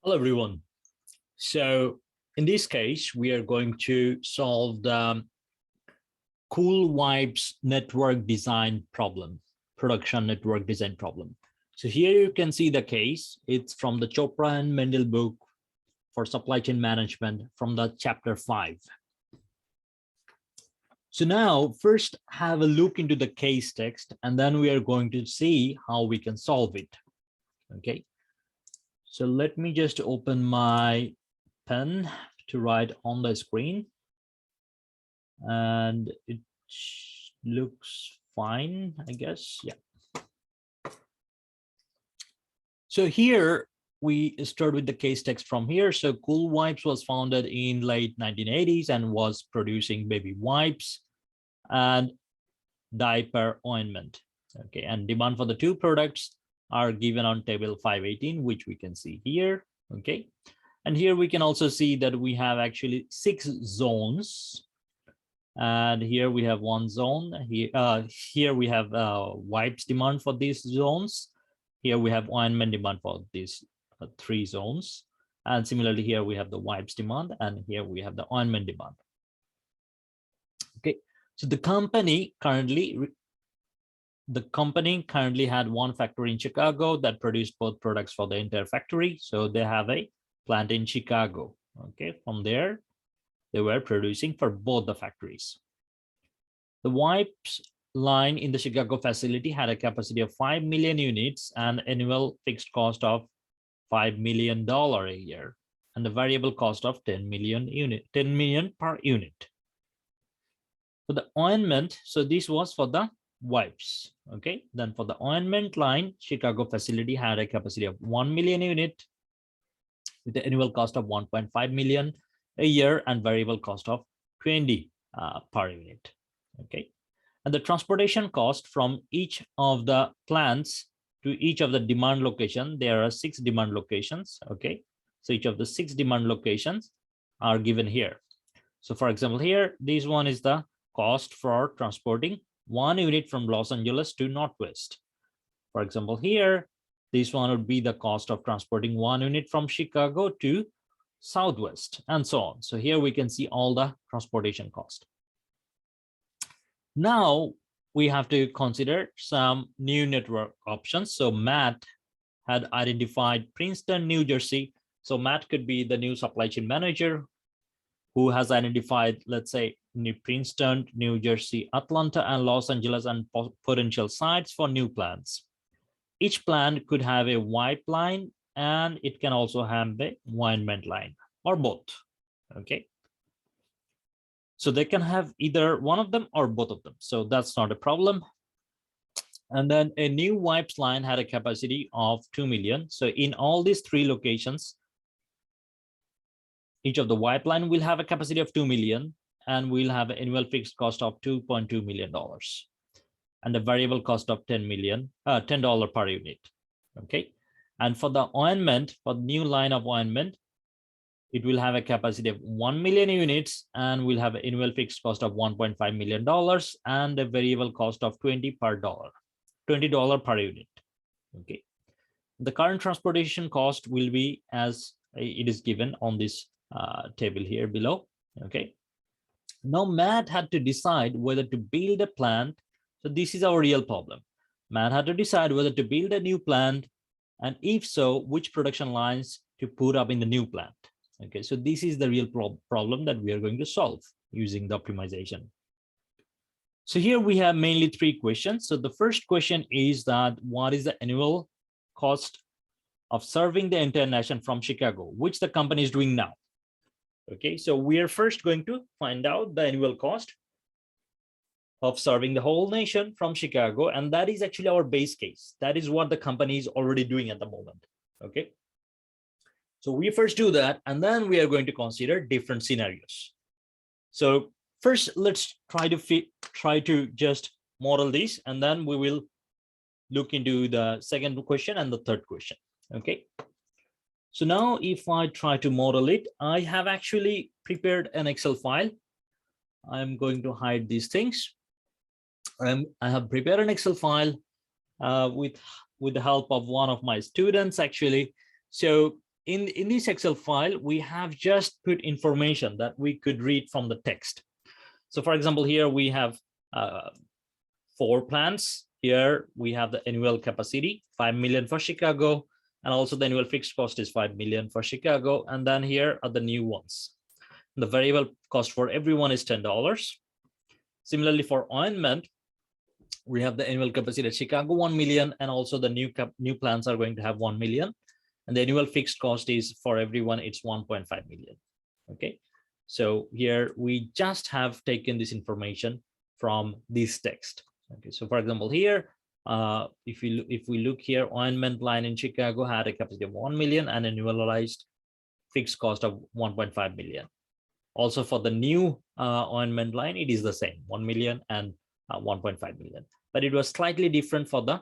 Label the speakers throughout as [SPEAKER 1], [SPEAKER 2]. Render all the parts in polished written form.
[SPEAKER 1] Hello, everyone. So in this case, we are going to solve the CoolWipes network design problem, production network design problem. So here you can see the case. It's from the Chopra and Mendel book for supply chain management from the chapter 5. So now first have a look into the case text, and then we are going to see how we can solve it. Okay. So let me just open my pen to write on the screen. And it looks fine, I guess. Yeah. So here we start with the case text from here. So CoolWipes was founded in late 1980s and was producing baby wipes and diaper ointment. Okay, and demand for the two products are given on table 518, which we can see here. Okay, and here we can also see that we have actually 6 zones. And here we have one zone. Here we have wipes demand for these zones. Here we have ointment demand for these 3 zones. And similarly, here we have the wipes demand, and here we have the ointment demand. Okay, so the company currently had one factory in Chicago that produced both products for the entire factory. So they have a plant in Chicago. Okay, from there, they were producing for both the factories. The wipes line in the Chicago facility had a capacity of 5 million units and annual fixed cost of $5 million a year, and the variable cost of 10 million per unit. For the ointment, so this was for the wipes. Okay, then for the ointment line, Chicago facility had a capacity of 1 million unit with the annual cost of 1.5 million a year and variable cost of 20 per unit. Okay, and the transportation cost from each of the plants to each of the demand location, there are 6 demand locations. Okay, so each of the 6 demand locations are given here. So for example, here, this one is the cost for transporting 1 unit from Los Angeles to Northwest. For example, here, this one would be the cost of transporting 1 unit from Chicago to Southwest, and so on. So here we can see all the transportation cost. Now we have to consider some new network options. So Matt had identified Princeton, New Jersey. So Matt could be the new supply chain manager who has identified, let's say, Princeton, New Jersey, Atlanta, and Los Angeles and potential sites for new plants. Each plant could have a wipe line, and it can also have a ointment line, or both. Okay, so they can have either one of them or both of them, so that's not a problem. And then a new wipes line had a capacity of 2 million. So in all these 3 locations, each of the wipe line will have a capacity of 2 million, and we'll have an annual fixed cost of $2.2 million and a variable cost of $10 per unit. Okay, and for the ointment, for the new line of ointment, it will have a capacity of 1 million units and will have an annual fixed cost of $1.5 million and a variable cost of $20 per unit. Okay, the current transportation cost will be as it is given on this table here below. Okay, now Matt had to decide whether to build a plant. So this is our real problem. Matt had to decide whether to build a new plant, and if so, which production lines to put up in the new plant. Okay, so this is the real problem that we are going to solve using the optimization. So here we have mainly 3 questions. So the first question is that what is the annual cost of serving the entire nation from Chicago, which the company is doing now? Okay, so we are first going to find out the annual cost of serving the whole nation from Chicago, and that is actually our base case. That is what the company is already doing at the moment. Okay, so we first do that, and then we are going to consider different scenarios. So first, let's try to just model this, and then we will look into the second question and the third question. Okay, so now if I try to model it, I have actually prepared an Excel file. I'm going to hide these things. I have prepared an Excel file with the help of one of my students, actually. So in this Excel file, we have just put information that we could read from the text. So for example, here we have 4 plants. Here we have the annual capacity, 5 million for Chicago, and also the annual fixed cost is 5 million for Chicago. And then here are the new ones. The variable cost for everyone is $10. Similarly, for ointment, we have the annual capacity at Chicago 1 million, and also the new plants are going to have 1 million. And the annual fixed cost is for everyone, it's 1.5 million. Okay, so here we just have taken this information from this text. Okay, so for example, here, if we look here, ointment line in Chicago had a capacity of 1 million and annualized fixed cost of 1.5 million. Also for the new ointment line, it is the same, 1 million and 1.5 million, but it was slightly different for the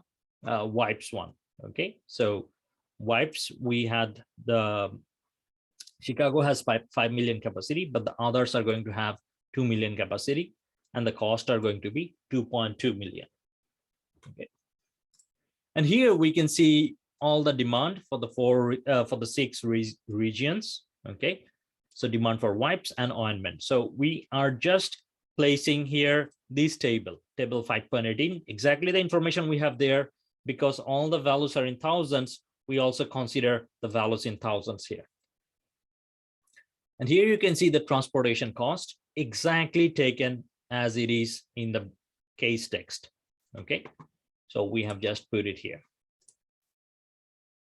[SPEAKER 1] wipes one. Okay, so wipes, we had the Chicago has 5 million capacity, but the others are going to have 2 million capacity, and the cost are going to be 2.2 million. Okay, and here we can see all the demand for the 6 regions. Okay, so demand for wipes and ointment. So we are just placing here this table 5.18, exactly the information we have there, because all the values are in thousands. We also consider the values in thousands here. And here you can see the transportation cost exactly taken as it is in the case text. Okay, so we have just put it here.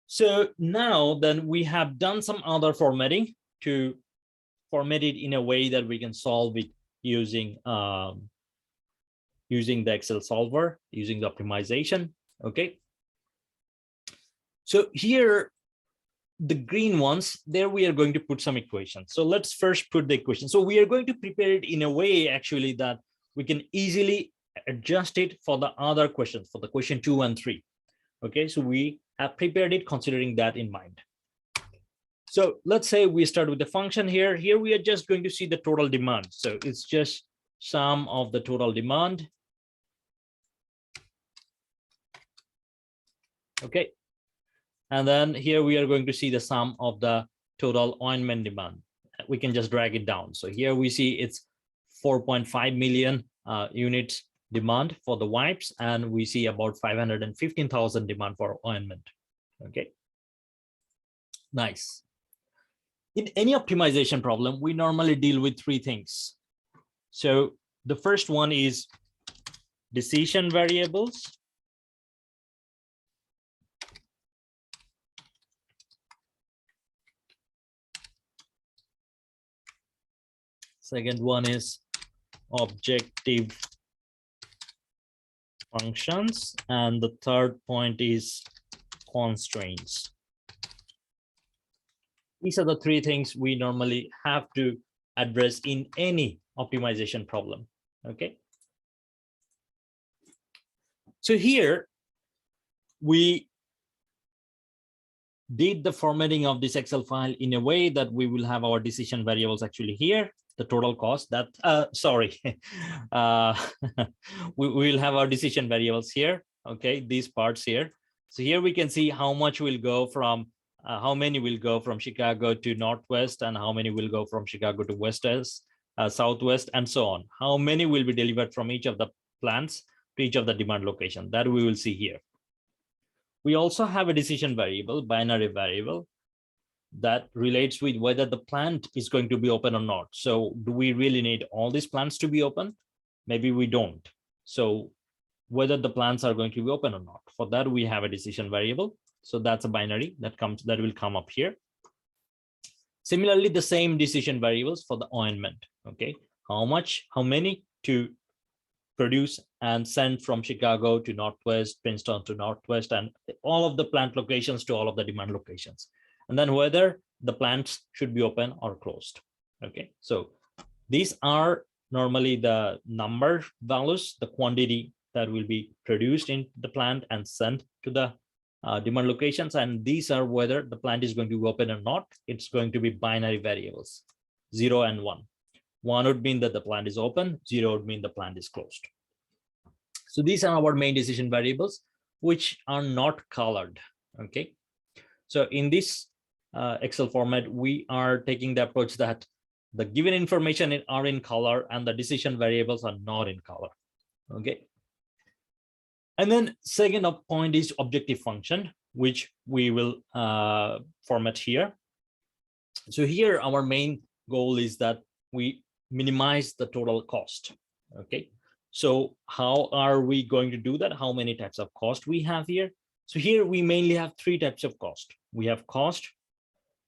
[SPEAKER 1] So now then we have done some other formatting to format it in a way that we can solve it using using the Excel solver, using the optimization. Okay, so here the green ones, there we are going to put some equations. So let's first put the equation. So we are going to prepare it in a way actually that we can easily adjust it for the other questions, for the question 2 and 3. Okay, so we have prepared it considering that in mind. So let's say we start with the function here. Here we are just going to see the total demand. So it's just sum of the total demand. Okay, and then here we are going to see the sum of the total ointment demand. We can just drag it down. So here we see it's 4.5 million units demand for the wipes, and we see about 515,000 demand for ointment. Okay, nice. In any optimization problem, we normally deal with 3 things. So the first one is decision variables. Second one is objective functions, and the third point is constraints. These are the 3 things we normally have to address in any optimization problem. Okay, so here we did the formatting of this Excel file in a way that we will have our decision variables actually here, the total cost that we will have our decision variables here. Okay, these parts here. So here we can see how much will go from how many will go from Chicago to Northwest, and how many will go from Chicago to West-West, Southwest, and so on. How many will be delivered from each of the plants to each of the demand location, that we will see here. We also have a decision variable, binary variable, that relates with whether the plant is going to be open or not. So do we really need all these plants to be open? Maybe we don't. So whether the plants are going to be open or not, for that we have a decision variable. So that's a binary that will come up here. Similarly, the same decision variables for the ointment. Okay, how many to produce and send from Chicago to Northwest, Princeton to Northwest, and all of the plant locations to all of the demand locations. And then whether the plants should be open or closed. Okay, so these are normally the number values, the quantity that will be produced in the plant and sent to the demand locations, and these are whether the plant is going to be open or not. It's going to be binary variables, 0 and 1. 1 would mean that the plant is open, 0 would mean the plant is closed. So these are our main decision variables, which are not colored. Okay, so in this Excel format, we are taking the approach that the given information are in color and the decision variables are not in color. Okay. And then second point is objective function, which we will format here. So here our main goal is that we minimize the total cost. Okay. So how are we going to do that? How many types of cost we have here? So here we mainly have three types of cost. We have cost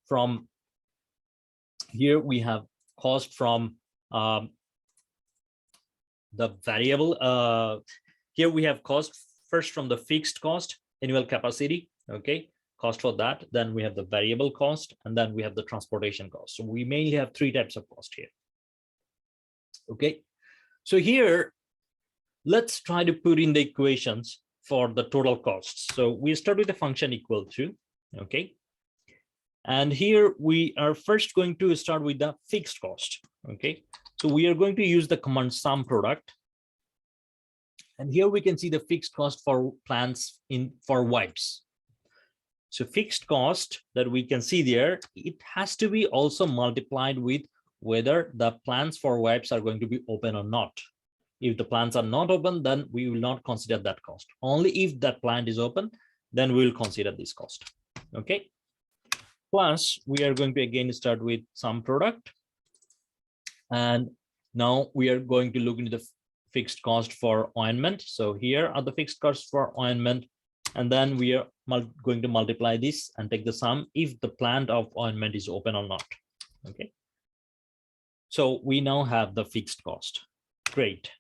[SPEAKER 1] from here, we have cost from the variable. Here we have cost first from the fixed cost, annual capacity, okay, cost for that. Then we have the variable cost, and then we have the transportation cost. So we mainly have three types of cost here. Okay, so here, let's try to put in the equations for the total costs. So we start with the function equal to, okay. And here we are first going to start with the fixed cost, okay. So we are going to use the command sum product. And here we can see the fixed cost for plants for wipes. So fixed cost that we can see there, it has to be also multiplied with whether the plants for wipes are going to be open or not. If the plants are not open, then we will not consider that cost. Only if that plant is open, then we will consider this cost. Okay. Plus, we are going to again start with sum product. And now we are going to look into the fixed cost for ointment. So here are the fixed costs for ointment. And then we are going to multiply this and take the sum if the plant of ointment is open or not. Okay. So we now have the fixed cost. Great.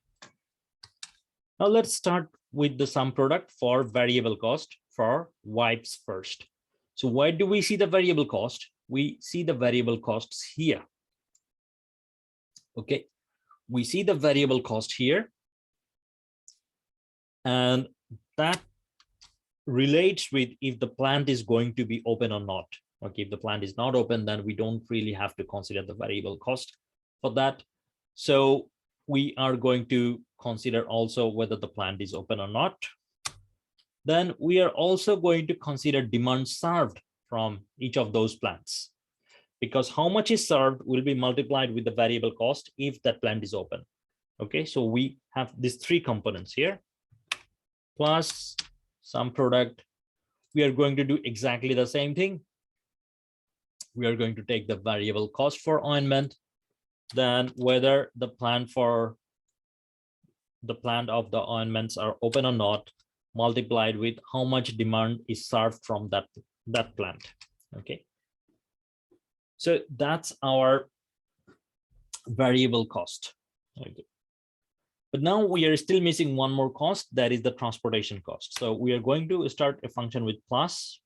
[SPEAKER 1] Now let's start with the sum product for variable cost for wipes first. So why do we see the variable cost? We see the variable costs here. Okay, we see the variable cost here. And that relates with if the plant is going to be open or not. Okay, if the plant is not open, then we don't really have to consider the variable cost for that. So we are going to consider also whether the plant is open or not. Then we are also going to consider demand served from each of those plants, because how much is served will be multiplied with the variable cost if that plant is open. Okay, so we have these three components here, plus sum product. We are going to do exactly the same thing. We are going to take the variable cost for ointment, then whether the plant of the ointments are open or not, multiplied with how much demand is served from that plant. Okay, so that's our variable cost. Okay. But now we are still missing one more cost, that is the transportation cost. So we are going to start a function with plus.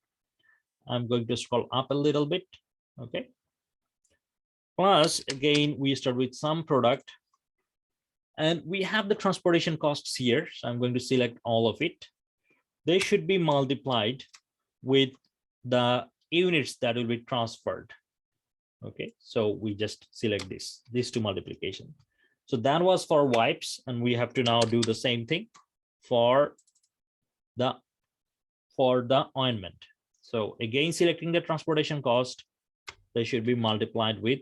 [SPEAKER 1] I'm going to scroll up a little bit. Okay, plus again we start with sum product, and we have the transportation costs here. So I'm going to select all of it. They should be multiplied with the units that will be transferred. Okay, so we just select these two multiplication. So that was for wipes, and we have to now do the same thing for the ointment. So again, selecting the transportation cost, they should be multiplied with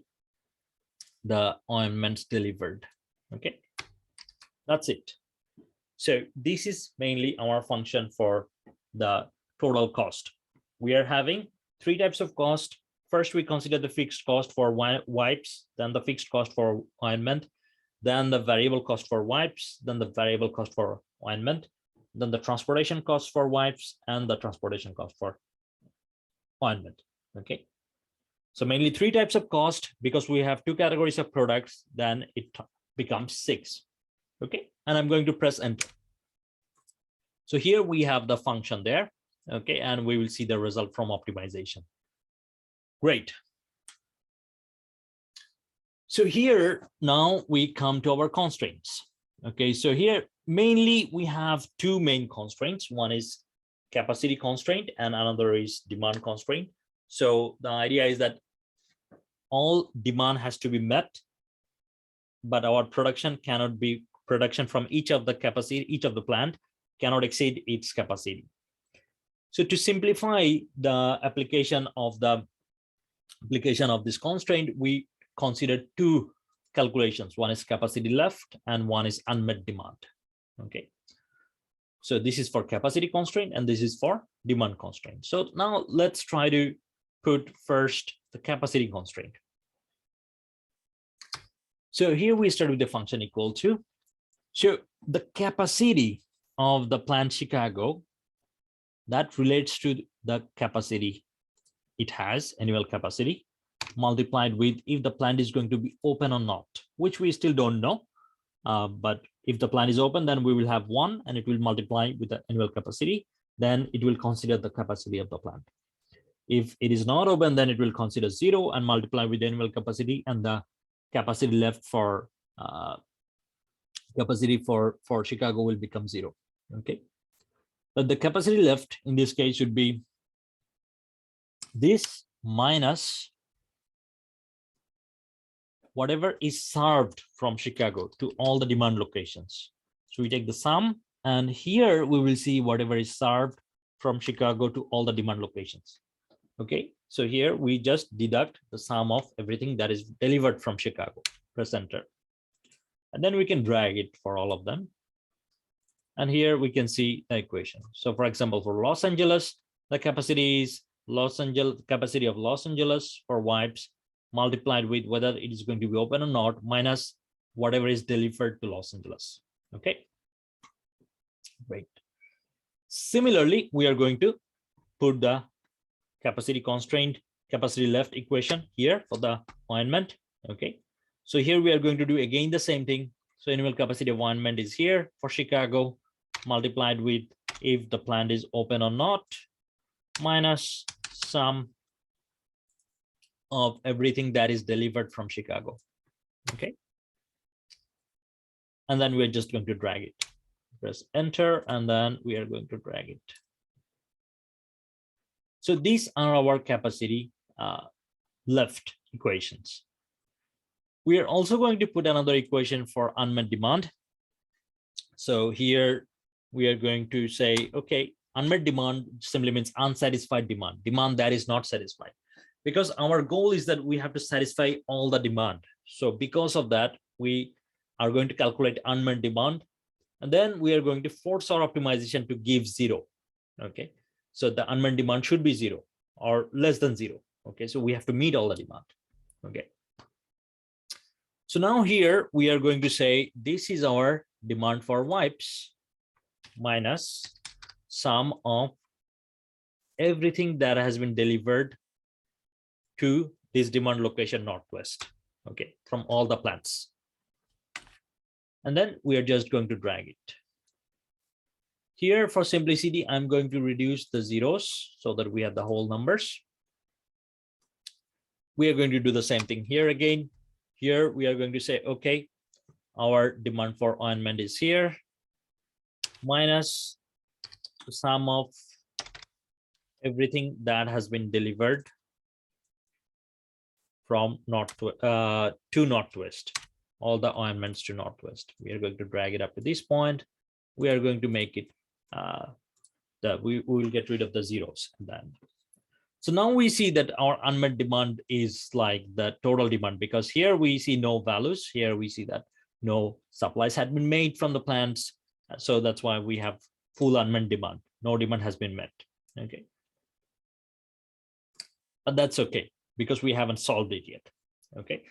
[SPEAKER 1] the ointments delivered. Okay, that's it. So this is mainly our function for the total cost. We are having three types of cost. First, we consider the fixed cost for wipes, then the fixed cost for ointment, then the variable cost for wipes, then the variable cost for ointment, then the transportation cost for wipes, and the transportation cost for ointment. Okay, so mainly three types of cost. Because we have two categories of products, then it becomes 6. Okay, and I'm going to press enter. So here we have the function there. Okay, and we will see the result from optimization. Great. So here now we come to our constraints. Okay, so here mainly we have two main constraints. One is capacity constraint and another is demand constraint. So the idea is that all demand has to be met, but our production cannot be from each of the capacity, each of the plant cannot exceed its capacity. So to simplify the application of the application of this constraint, we consider two calculations. One is capacity left and one is unmet demand. Okay. So this is for capacity constraint and this is for demand constraint. So now let's try to put first the capacity constraint. So here we start with the function equal to. So the capacity of the plant Chicago, that relates to the capacity it has, annual capacity, multiplied with if the plant is going to be open or not, which we still don't know. But if the plant is open, then we will have 1 and it will multiply with the annual capacity. Then it will consider the capacity of the plant. If it is not open, then it will consider 0 and multiply with the annual capacity, and the capacity left for Chicago will become 0. Okay. But the capacity left in this case should be this minus whatever is served from Chicago to all the demand locations. So we take the sum, and here we will see whatever is served from Chicago to all the demand locations. Okay, so here we just deduct the sum of everything that is delivered from Chicago, press enter. And then we can drag it for all of them. And here we can see the equation. So for example, for Los Angeles, the capacity is capacity of Los Angeles for wipes multiplied with whether it is going to be open or not, minus whatever is delivered to Los Angeles. Okay, great. Similarly, we are going to put the capacity constraint, capacity left equation here for the ointment. Okay, so here we are going to do again the same thing. So annual capacity of ointment is here for Chicago, multiplied with if the plant is open or not, minus sum of everything that is delivered from Chicago. Okay, and then we're just going to drag it. Press enter, and then we are going to drag it. So these are our capacity left equations. We are also going to put another equation for unmet demand. So here we are going to say, okay, unmet demand simply means unsatisfied demand, demand that is not satisfied, because our goal is that we have to satisfy all the demand. So because of that, we are going to calculate unmet demand, and then we are going to force our optimization to give 0. Okay, so the unmet demand should be 0 or less than 0. Okay, so we have to meet all the demand. Okay, so now here we are going to say this is our demand for wipes minus sum of everything that has been delivered to this demand location Northwest. Okay, from all the plants. And then we are just going to drag it. Here for simplicity, I'm going to reduce the zeros so that we have the whole numbers. We are going to do the same thing here again. Here we are going to say, okay, our demand for ointment is here, minus the sum of everything that has been delivered from to Northwest, all the ointments to Northwest. We are going to drag it up to this point. We are going to make it we will get rid of the zeros. And then so now we see that our unmet demand is like the total demand, because here we see no values. Here we see that no supplies had been made from the plants. So that's why we have full unmet demand. No demand has been met. Okay, but that's okay because we haven't solved it yet. Okay,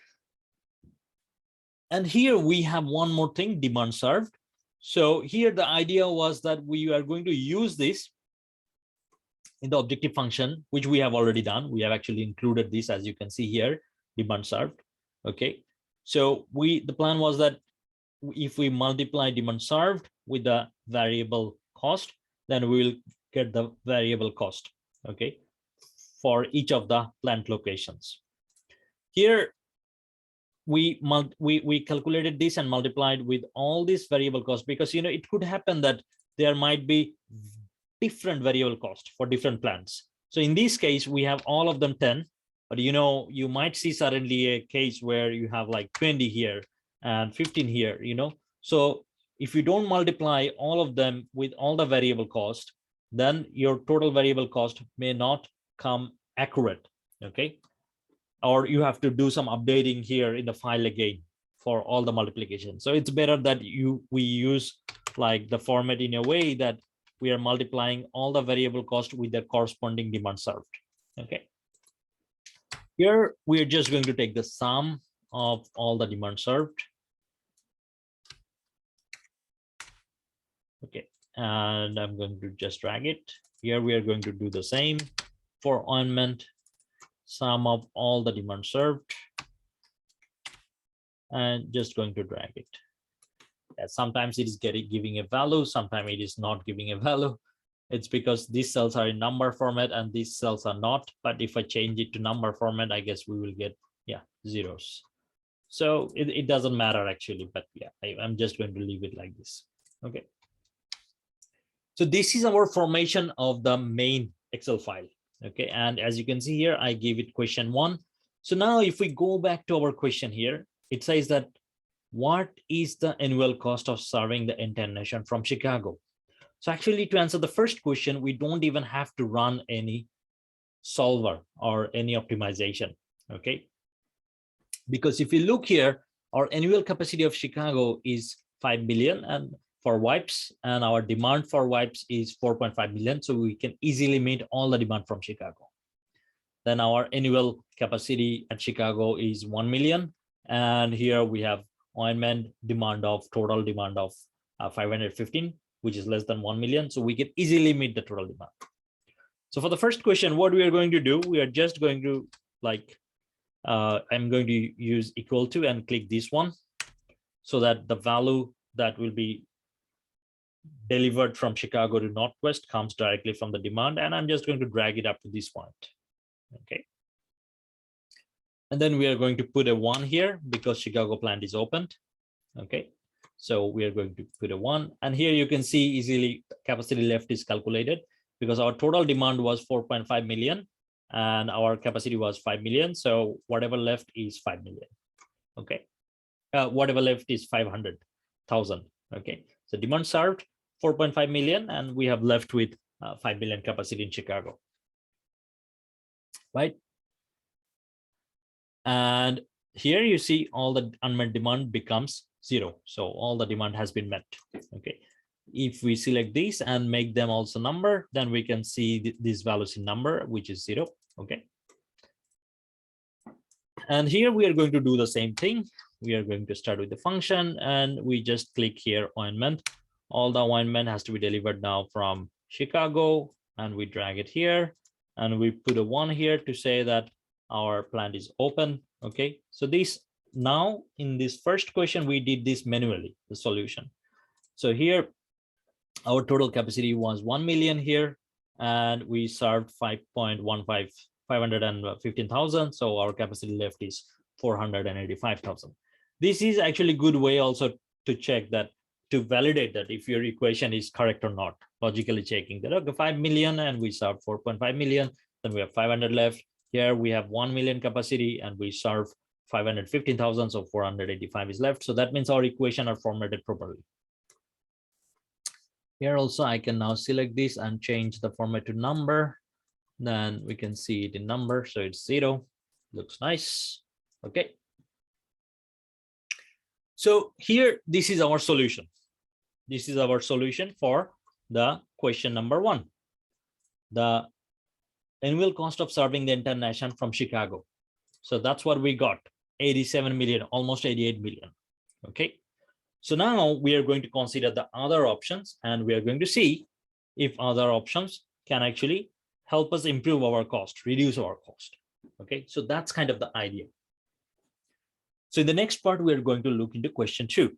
[SPEAKER 1] and here we have one more thing, demand served. So here the idea was that we are going to use this in the objective function, which we have already done. We have actually included this, as you can see here, demand served. Okay, so the plan was that if we multiply demand served with the variable cost, then we will get the variable cost, okay, for each of the plant locations. Here we calculated this and multiplied with all these variable costs, because it could happen that there might be different variable cost for different plants. So in this case we have all of them 10, but you might see suddenly a case where you have like 20 here and 15 here. So if you don't multiply all of them with all the variable cost, then your total variable cost may not come accurate. Okay, or you have to do some updating here in the file again for all the multiplication. So it's better that we use like the format in a way that we are multiplying all the variable cost with the corresponding demand served. Okay. Here we are just going to take the sum of all the demand served. Okay, and I'm going to just drag it. Here we are going to do the same for ointment, sum of all the demand served, and just going to drag it. Sometimes it is giving a value, sometimes it is not giving a value. It's because these cells are in number format and these cells are not. But if I change it to number format, I guess we will get, yeah, zeros. So it doesn't matter actually, but yeah, I'm just going to leave it like this. Okay. So this is our formation of the main Excel file. Okay, and as you can see here, I gave it question 1. So now if we go back to our question here, it says that what is the annual cost of serving the entire nation from Chicago? So actually, to answer the first question, we don't even have to run any solver or any optimization. Okay, because if you look here, our annual capacity of Chicago is 5 million and for wipes, and our demand for wipes is 4.5 million. So we can easily meet all the demand from Chicago. Then our annual capacity at Chicago is 1 million. And here we have ointment demand of total demand of 515, which is less than 1 million. So we can easily meet the total demand. So for the first question, what we are going to do, we are just going to like, I'm going to use equal to and click this one so that the value that will be delivered from Chicago to Northwest comes directly from the demand. And I'm just going to drag it up to this point. Okay. And then we are going to put a 1 here because Chicago plant is opened. Okay. So we are going to put a 1. And here you can see easily capacity left is calculated because our total demand was 4.5 million and our capacity was 5 million. So whatever left is 5 million. Okay. Whatever left is 500,000. Okay. So demand served 4.5 million and we have left with 5 million capacity in Chicago. Right. And here you see all the unmet demand becomes 0. So all the demand has been met. Okay. If we select these and make them also number, then we can see these values in number, which is 0. Okay. And here we are going to do the same thing. We are going to start with the function and we just click here ointment. All the ointment has to be delivered now from Chicago and we drag it here and we put a 1 here to say that our plant is open. Okay, so this now in this first question, we did this manually, the solution. So here our total capacity was 1 million here and we served 515,000. So our capacity left is 485,000. This is actually a good way also to check that, to validate that if your equation is correct or not, logically checking that, okay, 5 million and we serve 4.5 million, then we have 500 left. Here we have 1 million capacity and we serve 515,000, so 485 is left. So that means our equation are formatted properly. Here also I can now select this and change the format to number. Then we can see it in number, so it's 0. Looks nice. Okay. So here, this is our solution. This is our solution for the question number 1. The annual cost of serving the entire nation from Chicago. So that's what we got, 87 million, almost 88 million. Okay. So now we are going to consider the other options and we are going to see if other options can actually help us improve our cost, reduce our cost. Okay. So that's kind of the idea. So in the next part, we are going to look into question 2.